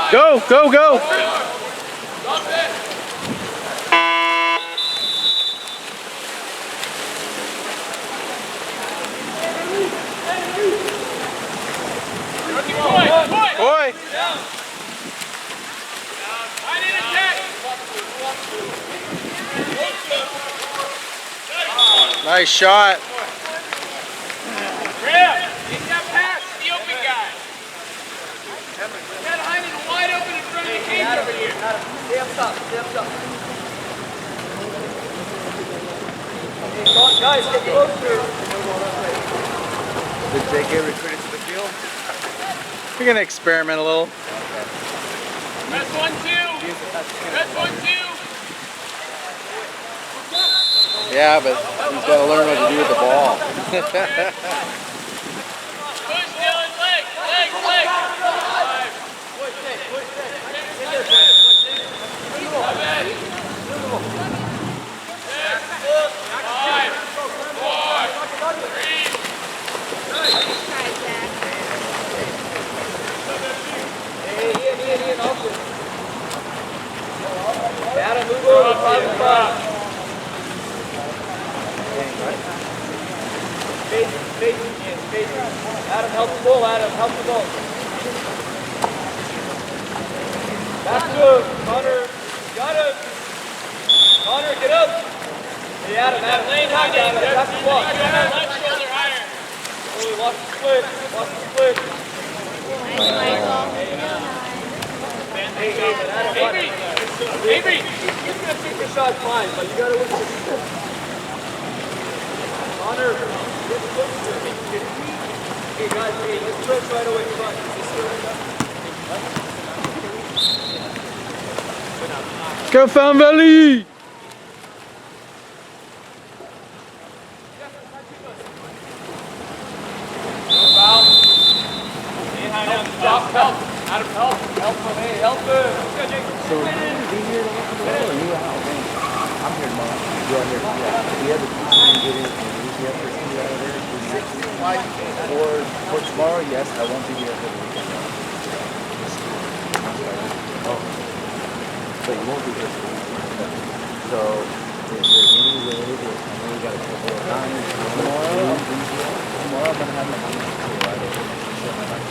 Go, go, go! Boy! Nice shot. Guys, get closer. Did Jake get recruited to the field? We're gonna experiment a little. That's 1-2. That's 1-2. Yeah, but he's got to learn what to do with the ball. Push Dylan, leg, leg, leg. Adam, move over 5 and 5. Adam, help the ball, Adam, help the ball. Back to him, Connor. Got him. Connor, get up. Hey, Adam, lane back, Adam. Back to block. Left shoulder higher. Oh, watch the split. Watch the split. Hey, Adam, Avery. Avery. He's going to take your shot fine, but you got to look at the Connor, get closer. Hey, guys, hey, let's press right away. Come on. Let's go, Fountain Valley! For tomorrow, yes, I won't be here for the weekend. But you won't be here for the weekend. So, is there any way that I know we got a couple of times tomorrow I'm gonna have my hands wide open and show my life.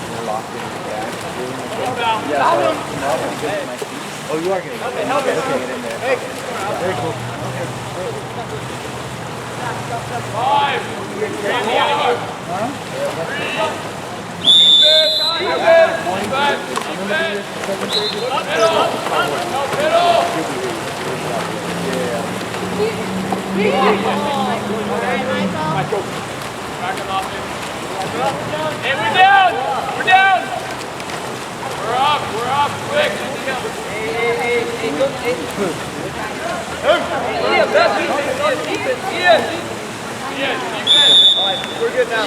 We're locked in the back. Oh, you are getting it. Okay, get in there. Very cool. Five. Grab the other. Hey, we're down! We're down! We're up, quick! Alright, we're good now.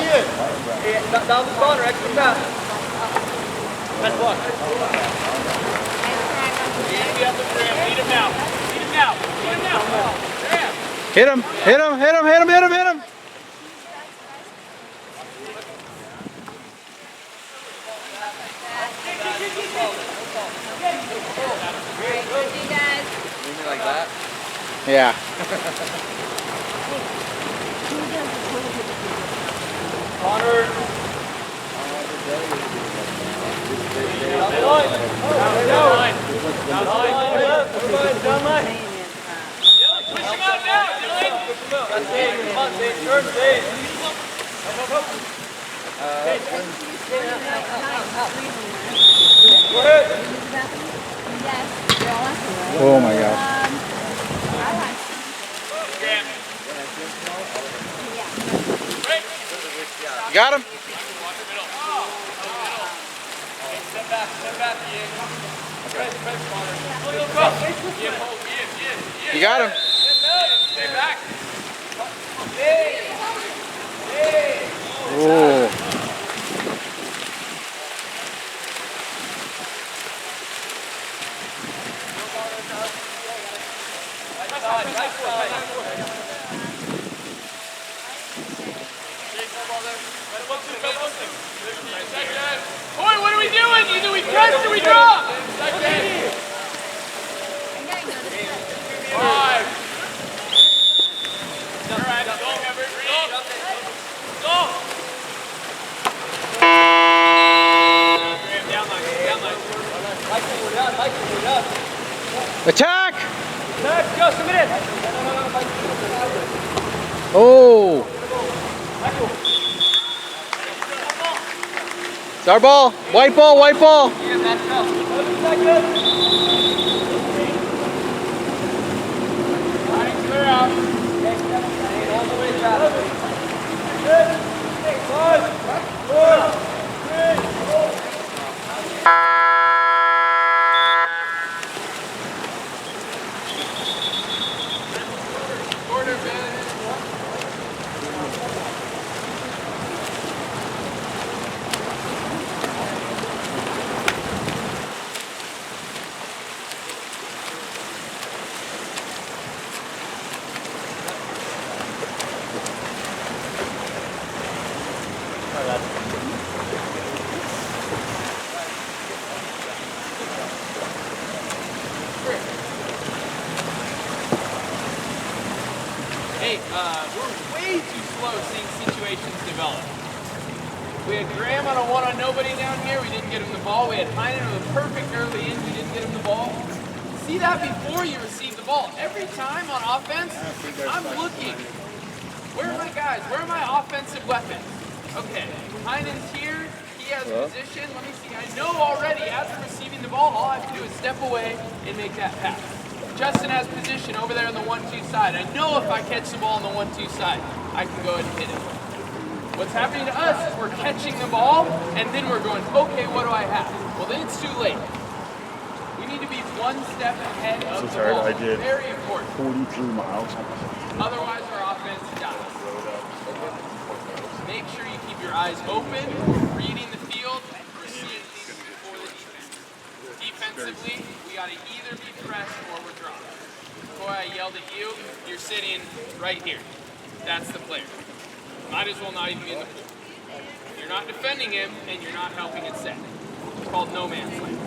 Hey, down the corner, extra fast. Best block. Easy up the rim. Lead him now. Lead him now. Lead him now. Graham. Hit him! Hit him! Hit him! Hit him! Hit him! Hit him! Like that? Yeah. Connor. Down line. Push him out now, Dylan. That's Dave. Come on, Dave. Turn, Dave. Go ahead. Oh my gosh. Graham. Break. You got him? Watch the middle. Step back, Ian. Press, Connor. Ian, hold. Ian. You got him? Stay back. Oh. Boy, what are we doing? Either we press or we drop. 5. All right, go, Everett. Go. Down line. We're done. Attack! Just a minute. Oh. It's our ball. White ball. White ball. Clear out. All the way back. 5, 4, 3. Hey, we're way too slow seeing situations develop. We had Graham on a one-on-nobody down here. We didn't get him the ball. We had Heinen with a perfect early in. We didn't get him the ball. See that before you receive the ball. Every time on offense, I'm looking. Where are my guys? Where are my offensive weapons? Okay, Heinen's here. He has position. Let me see. I know already as I'm receiving the ball, all I have to do is step away and make that pass. Justin has position over there on the 1-2 side. I know if I catch the ball on the 1-2 side, I can go ahead and hit it. What's happening to us is we're catching the ball, and then we're going, okay, what do I have? Well, then it's too late. We need to be one step ahead of the ball. I did Very important. 43 miles. Otherwise, our offense dies. Make sure you keep your eyes open, reading the field, Defensively, we got to either be pressed or we're dropped. Before I yelled at you, you're sitting right here. That's the player. Might as well not even be in the pool. You're not defending him, and you're not helping it set. It's called no man's land.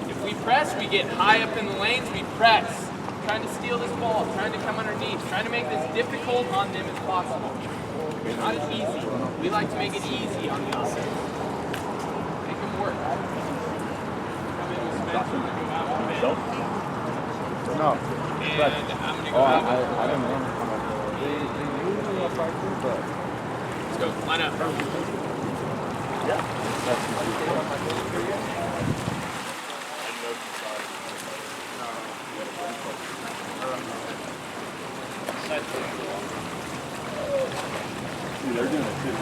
If we press, we get high up in the lanes, we press. Trying to steal this ball, trying to come underneath, trying to make this difficult on them as possible. It's not as easy. We like to make it easy on the offense. Make them work. Come in with Spencer, and go out with Ben. No. And I'm going to go out with I don't know. They usually have practice, but... Let's go. Line up. Yeah. They're doing it too.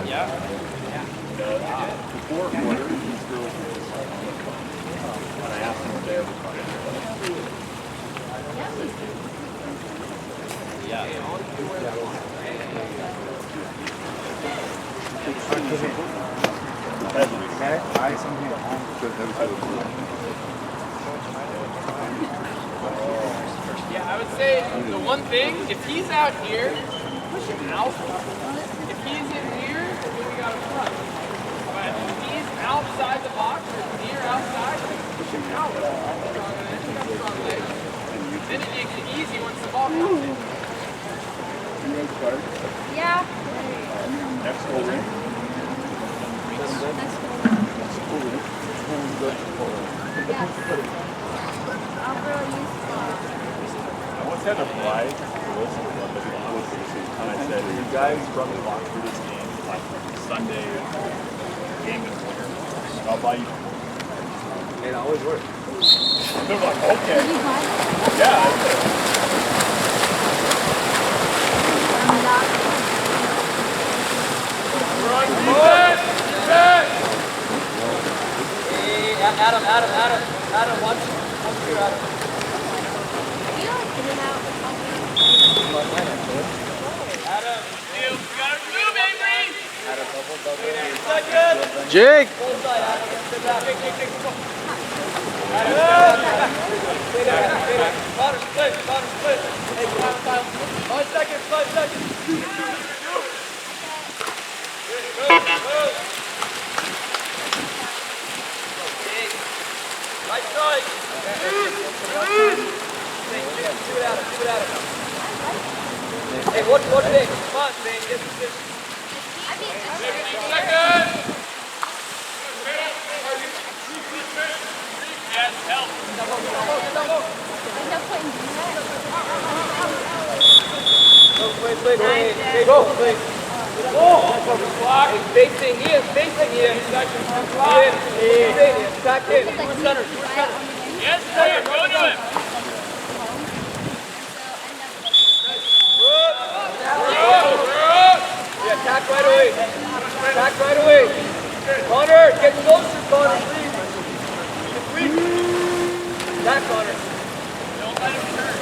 Yeah. Before quarter, these girls were when I asked them what they ever caught it. Yeah, I would say the one thing, if he's out here, push him out. If he's in here, then we got to front. But if he's outside the box or near outside, push him out. Then it makes it easy once the ball comes in. You guys start? Yeah. Next over. I'll really use I once had a fly to listen to one, but it was and I said, "Are you guys from the box for this game? Like Sunday game this winter? I'll buy you." It always works. They're like, "Okay." Yeah. Adam, watch you, Adam. You like in and out. Adam, You gotta move, Avery! second. Jake! Full side, Adam. Sit back. Adam, stay there. Connor, split. Hey, time. 5 seconds, 5 seconds. Right side. See what Adam. Hey, watch Nick. Come on, Zane, get position. 15 seconds! Yes, help. Play. Go, play. Oh! Facing in. Back in. Center. Yes, sir. Go to him. Yeah, attack right away. Connor, get closer, Connor, please. Attack, Connor. Don't let him turn.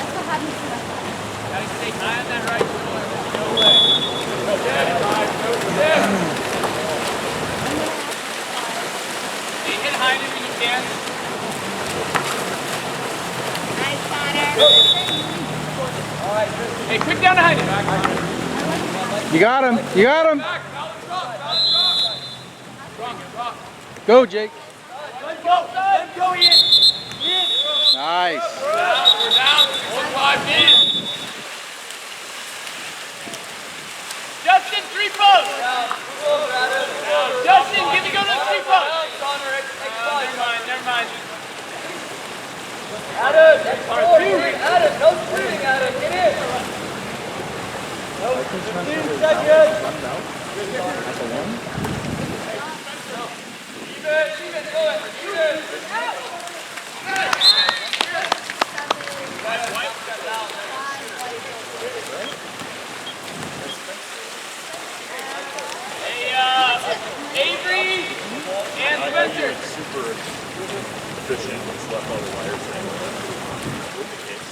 Gotta stay high on that right shoulder. No way. Hey, hit high when you can. Hey, quick down behind him. You got him! Back, balance rock. Go, Jake! Let go, Ian. Nice! We're down. 1-5 in. Justin, 3 posts. Justin, give me go to the 3 posts. Never mind. Adam, no shooting, Adam. Get in. 15 seconds. Even, go ahead. Hey, Avery and Spencer. Super efficient. It's left all the wires in with the case.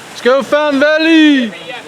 Let's go, Fountain Valley! Yeah.